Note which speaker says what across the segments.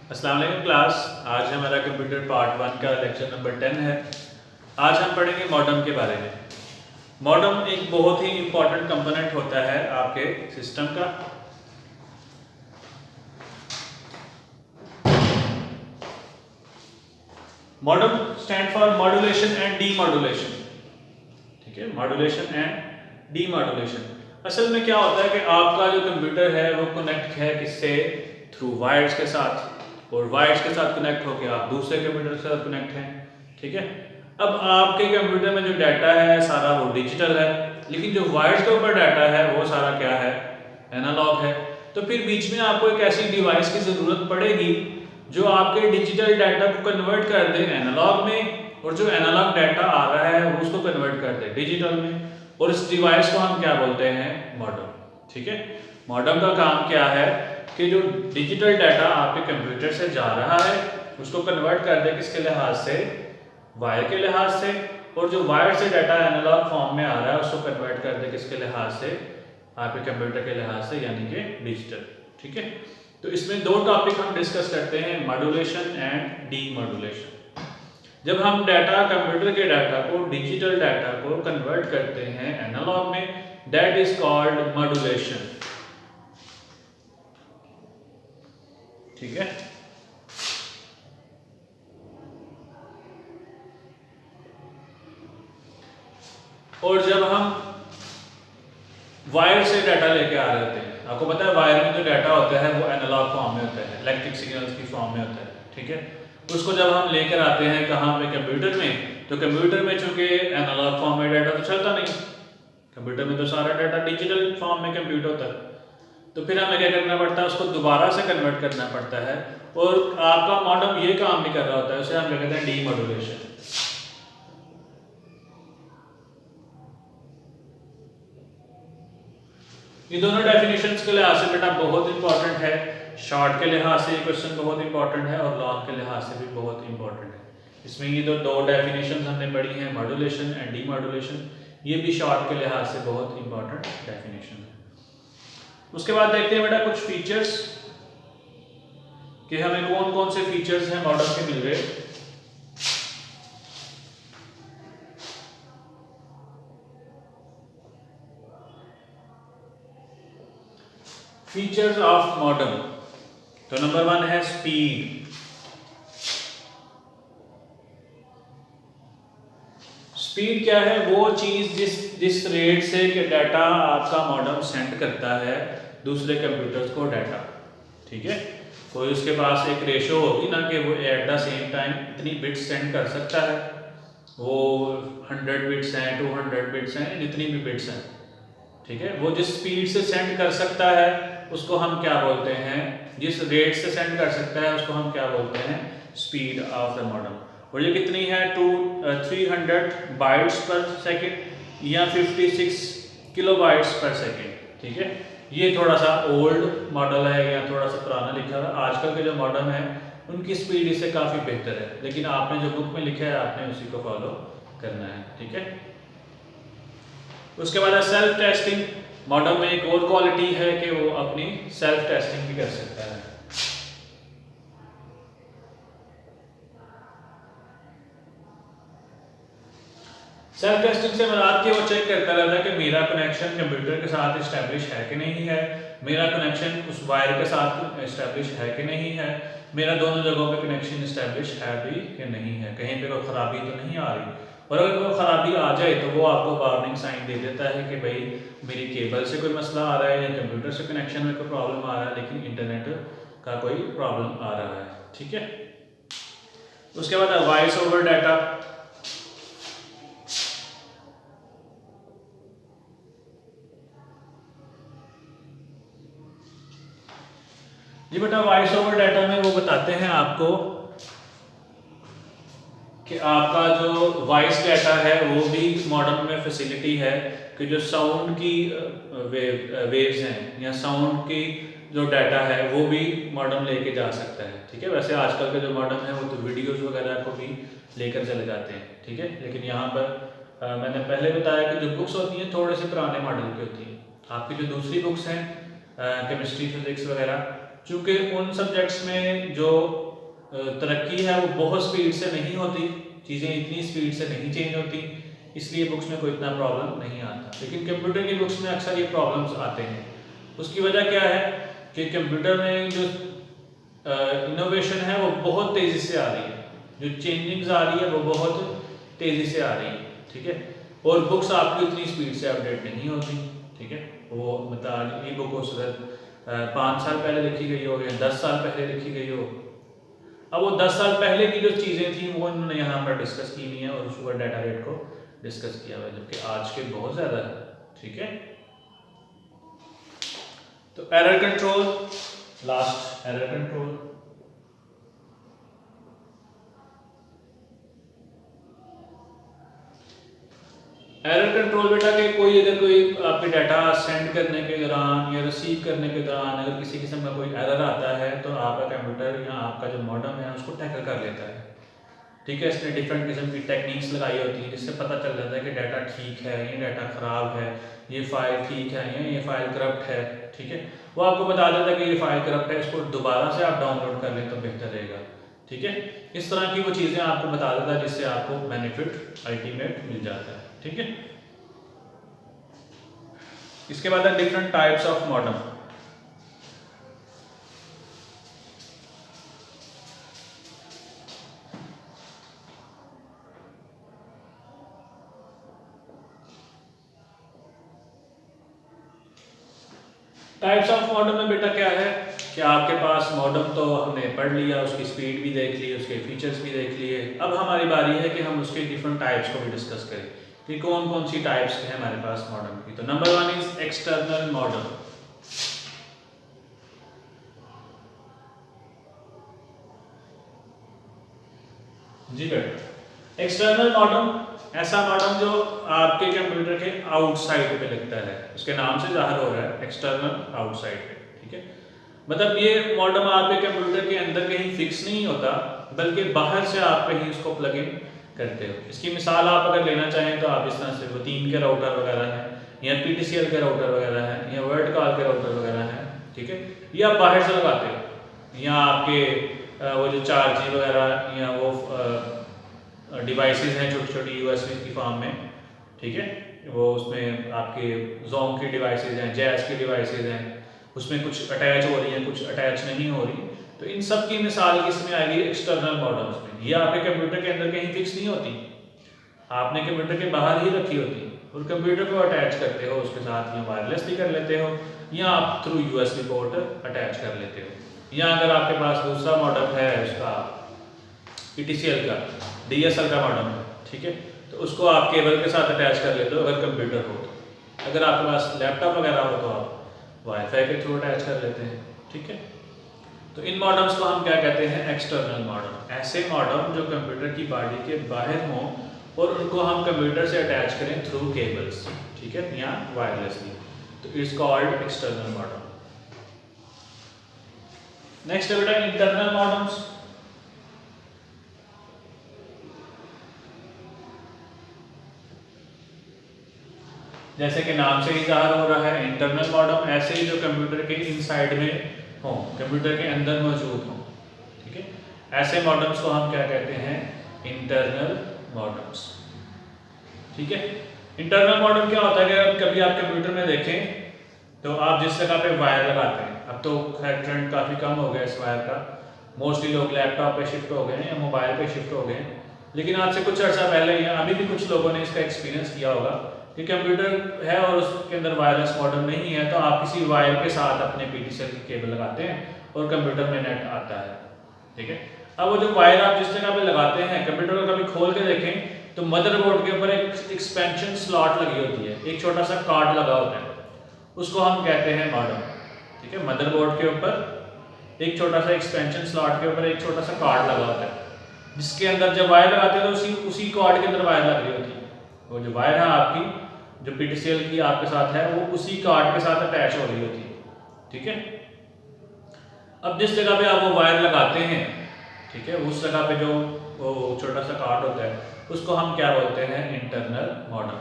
Speaker 1: अस्सलाम वालेकुम क्लास। आज हमारा कंप्यूटर पार्ट 1 का लेक्चर नंबर 10 है। आज हम पढ़ेंगे मॉडेम के बारे में। मॉडेम एक बहुत ही इम्पोर्टेंट कंपोनेंट होता है आपके सिस्टम का। Modem stand for modulation and demodulation. ठीक है, मॉड्यूलेशन एंड डीमॉड्यूलेशन। असल में क्या होता है कि आपका जो कंप्यूटर है वो कनेक्ट है किससे? थ्रू वायर्स के साथ, और वायर्स के साथ कनेक्ट होकर आप दूसरे कंप्यूटर के साथ कनेक्ट हैं। ठीक है, अब आपके कंप्यूटर में जो डाटा है सारा वो डिजिटल है, लेकिन जो वायर्स के ऊपर डाटा है वो सारा क्या है? एनालॉग है। तो फिर बीच में आपको एक ऐसी डिवाइस की ज़रूरत पड़ेगी जो आपके डिजिटल डाटा को कन्वर्ट कर दे एनालॉग में, और जो एनालॉग डाटा आ रहा है वो उसको कन्वर्ट कर दे डिजिटल में। और इस डिवाइस को हम क्या बोलते हैं? मॉडेम। ठीक है, मॉडेम का काम क्या है कि जो डिजिटल डाटा आपके कंप्यूटर से जा रहा है उसको कन्वर्ट कर दे किसके लिहाज से? वायर के लिहाज से। और जो वायर से डाटा एनालॉग फॉर्म में आ रहा है उसको कन्वर्ट कर दे किसके लिहाज से? आपके कंप्यूटर के लिहाज से, यानी कि डिजिटल। ठीक है, तो इसमें दो टॉपिक हम डिस्कस करते हैं, मॉड्यूलेशन एंड डीमॉड्यूलेशन। जब हम डाटा, कंप्यूटर के डाटा को, डिजिटल डाटा को कन्वर्ट करते हैं एनालॉग में, दैट इज कॉल्ड मॉड्यूलेशन। ठीक है, और जब हम वायर से डाटा लेके आ रहे होते हैं, आपको पता है वायर में जो डाटा होता है वो एनालॉग फॉर्म में होता है, इलेक्ट्रिक सिग्नल्स की फॉर्म में होता है। ठीक है, उसको जब हम लेकर आते हैं कहाँ पे? कंप्यूटर में। तो कंप्यूटर में चूंकि एनालॉग फॉर्म में डाटा तो चलता नहीं, कंप्यूटर में तो सारा डाटा डिजिटल फॉर्म में कंप्यूट होता है। तो फिर हमें क्या करना पड़ता है? उसको दोबारा से कन्वर्ट करना पड़ता है, और आपका मॉडेम ये काम भी कर रहा होता है, उसे हम कहते हैं डीमॉड्यूलेशन। ये दोनों डेफिनेशंस के लिहाज से बेटा बहुत इंपॉर्टेंट है। शॉर्ट के लिहाज से ये क्वेश्चन बहुत इंपॉर्टेंट है, और लॉन्ग के लिहाज से भी बहुत इंपॉर्टेंट है। इसमें ये दो डेफिनेशंस हमने पढ़ी हैं, मॉड्यूलेशन एंड डीमॉड्यूलेशन। ये भी शॉर्ट के लिहाज से बहुत इंपॉर्टेंट डेफिनेशन है। उसके बाद देखते हैं बेटा कुछ फीचर्स कि हमें कौन कौन से फीचर्स हैं मॉडेम के मिल रहे। Features of modem. तो नंबर 1 है स्पीड। स्पीड क्या है? वो चीज जिस रेट से कि डाटा आपका मॉडेम सेंड करता है दूसरे कंप्यूटर्स को डाटा। ठीक है, कोई उसके पास एक रेशो होगी ना कि वो एट द सेम टाइम इतनी बिट्स सेंड कर सकता है। वो 100 बिट्स हैं, 200 बिट्स हैं, जितनी भी बिट्स हैं। ठीक है, वो जिस स्पीड से सेंड कर सकता है उसको हम क्या बोलते हैं? जिस रेट से सेंड कर सकता है उसको हम क्या बोलते हैं? Speed of the modem. और ये कितनी है? 300 बाइट्स पर सेकेंड या 56 किलोबाइट्स पर सेकेंड। ठीक है, ये थोड़ा सा ओल्ड मॉडल है या थोड़ा सा पुराना लिखा हुआ है। आजकल के जो मॉडल हैं उनकी स्पीड इससे काफ़ी बेहतर है, लेकिन आपने जो बुक में लिखा है आपने उसी को फॉलो करना है। ठीक है, उसके बाद है सेल्फ टेस्टिंग। मॉडेम में एक और क्वालिटी है कि वो अपनी सेल्फ टेस्टिंग भी कर सकता है। सेल्फ टेस्टिंग से मुराद कि वो चेक करता रहता है कि मेरा कनेक्शन कंप्यूटर के साथ इस्टेब्लिश है कि नहीं है, मेरा कनेक्शन उस वायर के साथ इस्टेब्लिश है कि नहीं है, मेरा दोनों जगहों पे कनेक्शन इस्टेब्लिश है भी कि नहीं है, कहीं पे कोई ख़राबी तो नहीं आ रही। और अगर कोई ख़राबी आ जाए तो वो आपको वार्निंग साइन दे देता है कि भाई मेरी केबल से कोई मसला आ रहा है या कंप्यूटर से कनेक्शन में कोई प्रॉब्लम आ रहा है, लेकिन इंटरनेट का कोई प्रॉब्लम आ रहा है। ठीक है, उसके बाद वॉइस ओवर डाटा। जी बेटा, वॉइस ओवर डाटा में वो बताते हैं आपको कि आपका जो वॉइस डाटा है वो भी मॉडेम में फैसिलिटी है कि जो साउंड की वेव्स हैं या साउंड की जो डाटा है वो भी मॉडेम लेके जा सकता है। ठीक है, वैसे आजकल के जो मॉडेम है वो तो वीडियोस वगैरह को भी लेकर चले जाते हैं। ठीक है, लेकिन यहाँ पर मैंने पहले बताया कि जो बुक्स होती हैं थोड़े से पुराने मॉडल की होती हैं। आपकी जो दूसरी बुक्स हैं केमिस्ट्री, फिजिक्स वगैरह, चूँकि उन सब्जेक्ट्स में जो तरक्की है वो बहुत स्पीड से नहीं होती, चीज़ें इतनी स्पीड से नहीं चेंज होती, इसलिए बुक्स में कोई इतना प्रॉब्लम नहीं आता। लेकिन कंप्यूटर की बुक्स में अक्सर ये प्रॉब्लम्स आते हैं। उसकी वजह क्या है कि कंप्यूटर में जो इनोवेशन है वो बहुत तेज़ी से आ रही है, जो चेंजिंग्स आ रही है वो बहुत तेज़ी से आ रही है, ठीक है। और बुक्स आपकी इतनी स्पीड से अपडेट नहीं होती, ठीक है। वो मतलब ई बुक हो सकता 5 साल पहले लिखी गई हो या 10 साल पहले लिखी गई हो। अब वो 10 साल पहले की जो चीज़ें थी वो इन्होंने यहाँ पर डिस्कस की हुई है और उसके ऊपर डाटा रेट को डिस्कस किया हुआ है, जबकि आज के बहुत ज़्यादा है, ठीक है। तो error control, last error control. Error control बेटा के कोई आपके डाटा सेंड करने के दौरान या रिसीव करने के दौरान अगर किसी किस्म का कोई एरर आता है तो आपका कंप्यूटर या आपका जो मॉडेम है उसको टैकल कर लेता है, ठीक है। इसने डिफरेंट किस्म की टेक्निक्स लगाई होती हैं जिससे पता चल जाता है कि डाटा ठीक है, ये डाटा ख़राब है, ये फाइल ठीक है या ये फाइल करप्ट है, ठीक है। वो आपको बता देता है कि ये फाइल करप्ट है, इसको दोबारा से आप डाउनलोड कर लें तो बेहतर रहेगा, ठीक है। इस तरह की वो चीज़ें आपको बता देता है जिससे आपको बेनिफिट अल्टीमेट मिल जाता है, ठीक है। इसके बाद है different types of modem. Types of modem में बेटा क्या है कि आपके पास मॉडेम तो हमने पढ़ लिया, उसकी स्पीड भी देख ली, उसके फीचर्स भी देख लिए। अब हमारी बारी है कि हम उसके डिफरेंट टाइप्स को भी डिस्कस करें कि कौन कौन सी टाइप्स हैं हमारे पास मॉडेम की। तो नंबर 1 इज एक्सटर्नल मॉडेम। जी बेटा, एक्सटर्नल मॉडेम ऐसा मॉडेम जो आपके कंप्यूटर के आउटसाइड पे लगता है, उसके नाम से जाहिर हो रहा है एक्सटर्नल आउटसाइड पे, ठीक है। मतलब ये मॉडेम आपके कंप्यूटर के अंदर कहीं फिक्स नहीं होता, बल्कि बाहर से आप कहीं उसको प्लग इन करते हो। इसकी मिसाल आप अगर लेना चाहें तो आप इस तरह से वो 3 के राउटर वगैरह हैं या PTCL के राउटर वगैरह हैं या वर्ड कॉल के राउटर वगैरह हैं, ठीक है। ये आप बाहर से लगाते हो या आपके वो जो 4G वगैरह या वो डिवाइसेस हैं छोटी छोटी USB की फॉर्म में, ठीक है। वो उसमें आपके जोम की डिवाइसेस हैं, जैज़ की डिवाइसेस हैं, उसमें कुछ अटैच हो रही हैं, कुछ अटैच नहीं हो रही। तो इन सब की मिसाल किसमें आएगी? एक्सटर्नल मॉडेम्स में। ये आपके कंप्यूटर के अंदर कहीं फिक्स नहीं होती, आपने कंप्यूटर के बाहर ही रखी होती और कंप्यूटर को अटैच करते हो उसके साथ, या वायरलेस भी कर लेते हो या आप थ्रू USB पोर्ट अटैच कर लेते हो। या अगर आपके पास दूसरा मॉडल है उसका PTCL का DSL का मॉडम है, ठीक है, तो उसको आप केबल के साथ अटैच कर लेते हो अगर कंप्यूटर हो तो। अगर आपके पास लैपटॉप वगैरह हो तो आप वाईफाई के थ्रू अटैच कर लेते हैं, ठीक है। तो इन मॉडम्स को हम क्या कहते हैं? External modem. ऐसे मॉडम जो कंप्यूटर की बॉडी के बाहर हों और उनको हम कंप्यूटर से अटैच करें थ्रू केबल्स, ठीक है, या वायरलेसली, तो it's called external modem. Next है बेटा इंटरनल मॉडम्स। जैसे कि नाम से ही जाहिर हो रहा है, इंटरनल मॉडम ऐसे ही जो कंप्यूटर के इनसाइड में हों, कंप्यूटर के अंदर मौजूद हों, ठीक है। ऐसे मॉडम्स को हम क्या कहते हैं? इंटरनल मॉडम्स, ठीक है। इंटरनल मॉडम क्या होता है कि कभी आप कंप्यूटर में देखें तो आप जिस जगह पे वायर लगाते हैं, अब तो खैर ट्रेंड काफ़ी कम हो गया इस वायर का, मोस्टली लोग लैपटॉप पे शिफ्ट हो गए हैं या मोबाइल पे शिफ्ट हो गए हैं। लेकिन आज से कुछ अर्सा पहले या अभी भी कुछ लोगों ने इसका एक्सपीरियंस किया होगा कि कंप्यूटर है और उसके अंदर वायरलेस मॉडम नहीं है, तो आप किसी वायर के साथ अपने PTCL की केबल लगाते हैं और कंप्यूटर में नेट आता है, ठीक है। अब वो जो वायर आप जिस जगह पे लगाते हैं, कंप्यूटर को कभी खोल के देखें तो मदरबोर्ड के ऊपर एक एक्सपेंशन स्लॉट लगी होती है, एक छोटा सा कार्ड लगा होता है, उसको हम कहते हैं मॉडम, ठीक है। मदरबोर्ड के ऊपर एक छोटा सा एक्सपेंशन स्लॉट के ऊपर एक छोटा सा कार्ड लगा होता है, जिसके अंदर जब वायर लगाते हैं तो उसी कार्ड के अंदर वायर लग रही होती है। वो जो वायर है आपकी, जो PTCL की आपके साथ है, वो उसी कार्ड के साथ अटैच हो रही होती है, ठीक है। अब जिस जगह पे आप वो वायर लगाते हैं, ठीक है, उस जगह पे जो वो छोटा सा कार्ड होता है उसको हम क्या बोलते हैं? Internal modem.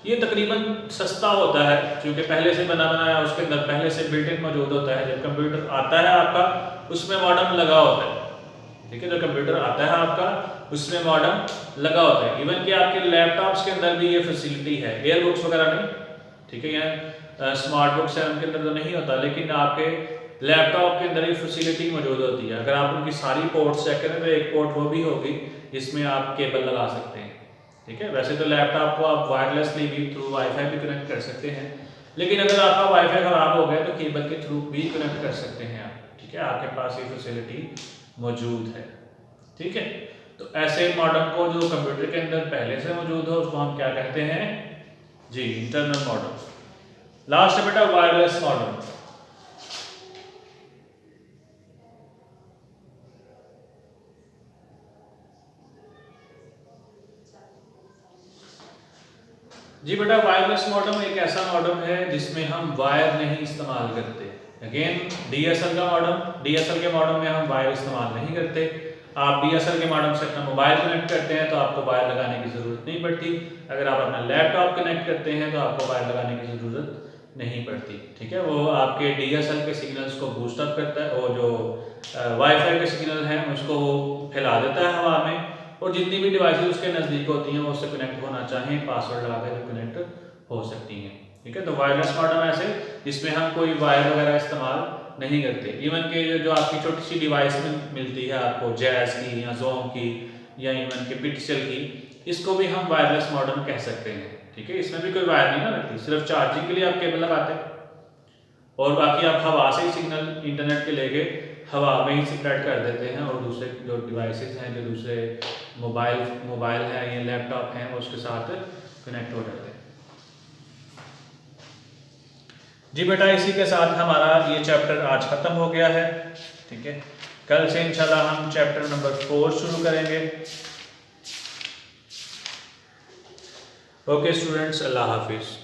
Speaker 1: ये तकरीबन सस्ता होता है क्योंकि पहले से बना बनाया, उसके अंदर पहले से बिल्ट इन मौजूद होता है। जब कंप्यूटर आता है आपका उसमें मॉडेम लगा होता है, ठीक है। जो कंप्यूटर आता है आपका उसमें मॉडेम लगा होता है। इवन कि आपके लैपटॉप्स के अंदर भी ये फैसिलिटी है, एयर बुक्स वगैरह नहीं, ठीक है। यहाँ स्मार्ट बुक्स है उनके अंदर तो नहीं होता, लेकिन आपके लैपटॉप के अंदर ये फैसिलिटी मौजूद होती है। अगर आप उनकी सारी पोर्ट्स चेक करें तो एक पोर्ट वो भी होगी जिसमें आप केबल लगा सकते हैं, ठीक है। वैसे तो लैपटॉप को आप वायरलेसली भी थ्रू वाईफाई भी कनेक्ट कर सकते हैं, लेकिन अगर आपका वाईफाई खराब हो गया तो केबल के थ्रू भी कनेक्ट कर सकते हैं आप, ठीक है। आपके पास ये फैसिलिटी मौजूद है, ठीक है। तो ऐसे मॉडेम को जो कंप्यूटर के अंदर पहले से मौजूद हो उसको हम क्या कहते हैं जी, इंटरनल मॉडेम। लास्ट है बेटा वायरलेस मॉडेम। जी बेटा, वायरलेस मॉडेम एक ऐसा मॉडेम है जिसमें हम वायर नहीं इस्तेमाल करते। अगेन डीएसएल का मॉडेम, डीएसएल के मॉडेम में हम वायर इस्तेमाल नहीं करते। आप डीएसएल के मॉडेम से अपना मोबाइल कनेक्ट करते हैं तो आपको वायर लगाने की ज़रूरत नहीं पड़ती। अगर आप अपना लैपटॉप कनेक्ट करते हैं तो आपको वायर लगाने की ज़रूरत नहीं पड़ती, ठीक है। वो आपके डीएसएल के सिग्नल्स को बूस्ट अप करता है, वो जो वाईफाई के सिग्नल हैं उसको वो फैला देता है हवा में, और जितनी भी डिवाइसेस उसके नज़दीक होती हैं वो उससे कनेक्ट होना चाहें पासवर्ड लगा कर कनेक्ट हो सकती हैं, ठीक है। तो वायरलेस मॉडेम ऐसे जिसमें हम कोई वायर वगैरह इस्तेमाल नहीं करते। इवन के जो आपकी छोटी सी डिवाइस मिलती है आपको जैज़ की या जोम की या इवन के पिक्सेल की, इसको भी हम वायरलेस मॉडेम कह सकते हैं, ठीक है। इसमें भी कोई वायर नहीं ना लगती, सिर्फ चार्जिंग के लिए आप केबल लगाते हैं और बाकी आप हवा से ही सिग्नल इंटरनेट के लेके हवा में ही स्प्रेड कर देते हैं और दूसरे जो डिवाइसेस हैं, जो दूसरे मोबाइल हैं या लैपटॉप हैं उसके साथ कनेक्ट हो जाते हैं। जी बेटा, इसी के साथ हमारा ये चैप्टर आज ख़त्म हो गया है, ठीक है। कल से इंशाल्लाह हम चैप्टर नंबर 4 शुरू करेंगे। ओके स्टूडेंट्स, अल्लाह हाफिज़।